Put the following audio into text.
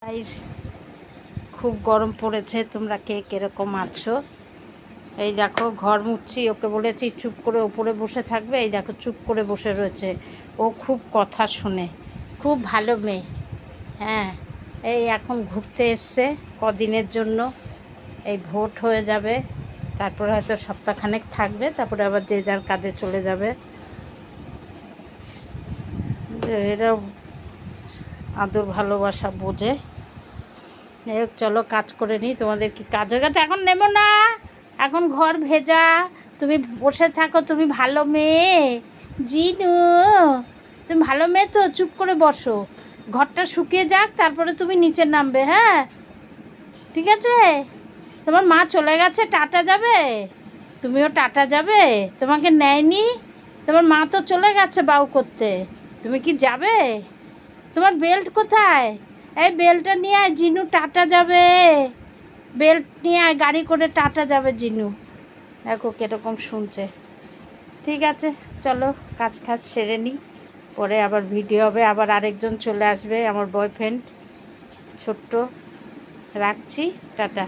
Guys, খুব গরম পড়েছে। তোমরা কে কীরকম আছো? এই দেখো ঘর মুছছি, ওকে বলেছি চুপ করে ওপরে বসে থাকবে, এই দেখো চুপ করে বসে রয়েছে। ও খুব কথা শোনে, খুব ভালো মেয়ে। হ্যাঁ, এই এখন ঘুরতে এসছে কদিনের জন্য, এই ভোট হয়ে যাবে, তারপরে হয়তো সপ্তাহখানেক থাকবে, তারপরে আবার যে যার কাজে চলে যাবে। এরা আদর ভালোবাসা বোঝে। চলো কাজ করে নিই। তোমাদের কি কাজ হয়ে গেছে? এখন নেবো না, এখন ঘর ভেজা। তুমি বসে থাকো, তুমি ভালো মেয়ে জিনু, তুমি ভালো মেয়ে তো, চুপ করে বসো। ঘরটা শুকিয়ে যাক, তারপরে তুমি নিচে নামবে। হ্যাঁ, ঠিক আছে? তোমার মা চলে গেছে, টাটা যাবে, তুমিও টাটা যাবে। তোমাকে নেয়নি, তোমার মা তো চলে গেছে বাউ করতে, তুমি কি যাবে? তোমার বেল্ট কোথায়? এই বেল্টটা নিয়ে আয়, জিনু টাটা যাবে। বেল্ট নিয়ে আয়, গাড়ি করে টাটা যাবে জিনু। দেখো কীরকম শুনছে। ঠিক আছে, চলো কাজ টাজ সেরে নিই, পরে আবার ভিডিও হবে। আবার আরেকজন চলে আসবে, আমার বয়ফ্রেন্ড ছোট্ট। রাখছি, টাটা।